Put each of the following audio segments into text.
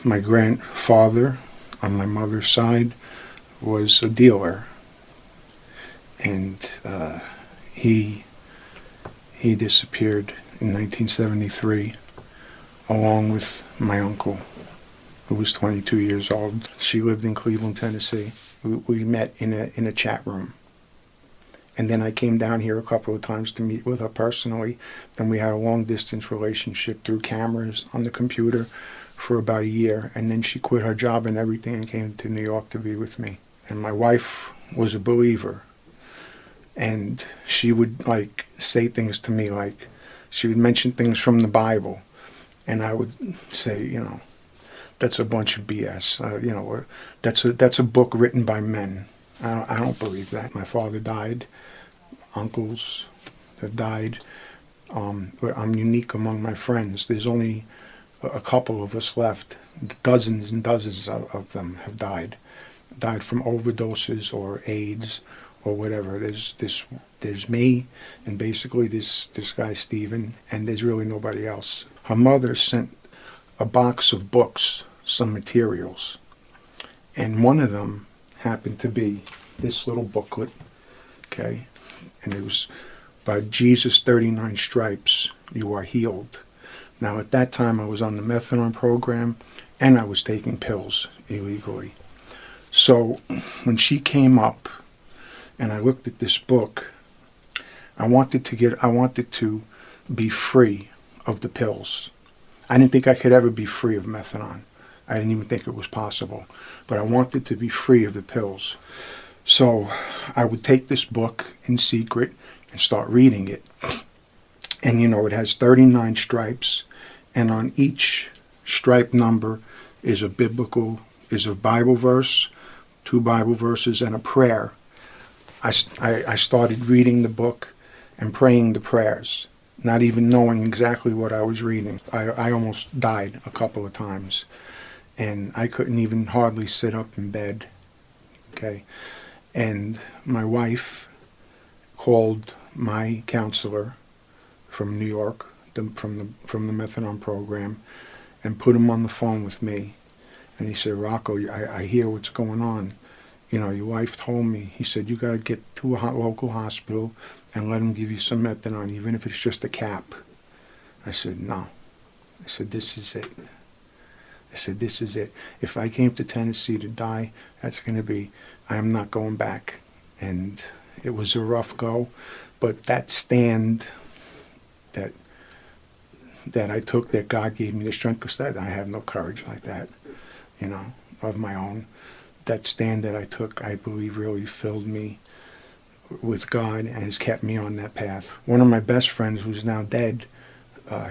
My grandfather on my mother's side was a dealer, and he disappeared in 1973 along with my uncle, who was 22 years old. She lived in Cleveland, Tennessee. We met in a chat room. And then I came down here a couple of times to meet with her personally. Then we had a long-distance relationship through cameras on the computer for about a year. And then she quit her job and everything and came to New York to be with me. And my wife was a believer. And she would, like, say things to me, like, she would mention things from the Bible. And I would say, you know, that's a bunch of BS. You know, that's a book written by men. I don't believe that. My father died. Uncles have died. I'm unique among my friends. There's only a couple of us left. Dozens and dozens of them have died from overdoses or AIDS or whatever. There's me and basically this guy Steven, and there's really nobody else. Her mother sent a box of books, some materials, and one of them happened to be this little booklet, okay? And it was by Jesus 39 Stripes, You Are Healed. Now at that time I was on the methadone program and I was taking pills illegally. So when she came up and I looked at this book, I wanted to be free of the pills. I didn't think I could ever be free of methadone. I didn't even think it was possible. But I wanted to be free of the pills. So I would take this book in secret and start reading it. And you know, it has 39 stripes, and on each stripe number is a Bible verse, 2 Bible verses, and a prayer. I started reading the book and praying the prayers, not even knowing exactly what I was reading. I almost died a couple of times, and I couldn't even hardly sit up in bed, okay? And my wife called my counselor from New York, from the methadone program, and put him on the phone with me. And he said, Rocco, I hear what's going on. You know, your wife told me. He said, you got to get to a local hospital and let them give you some methadone, even if it's just a cap. I said, no. I said, this is it. I said, this is it. If I came to Tennessee to die, that's going to be, I am not going back. And it was a rough go, but that stand that I took, that God gave me the strength, because I have no courage like that, you know, of my own. That stand that I took, I believe, really filled me with God and has kept me on that path. One of my best friends, who's now dead,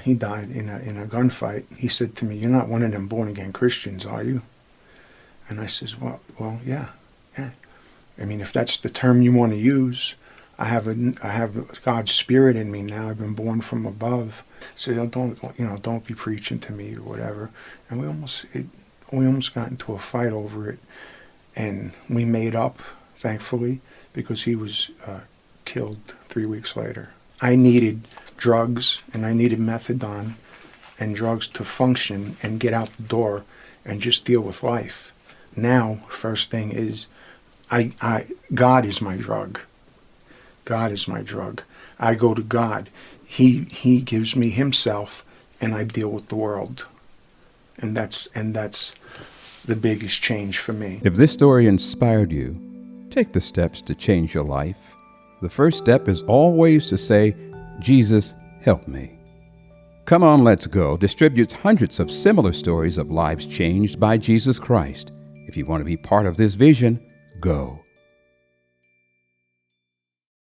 he died in a gunfight. He said to me, "You're not one of them born-again Christians, are you?" And I says, well, yeah. I mean, if that's the term you want to use, I have God's Spirit in me now. I've been born from above. So don't be preaching to me or whatever. And we almost got into a fight over it, and we made up, thankfully, because he was killed 3 weeks later. I needed drugs, and I needed methadone and drugs to function and get out the door and just deal with life. Now, first thing is, God is my drug. God is my drug. I go to God. He gives me himself, and I deal with the world. And that's the biggest change for me. If this story inspired you, take the steps to change your life. The first step is always to say, Jesus, help me. Come On, Let's Go distributes hundreds of similar stories of lives changed by Jesus Christ. If you want to be part of this vision, go.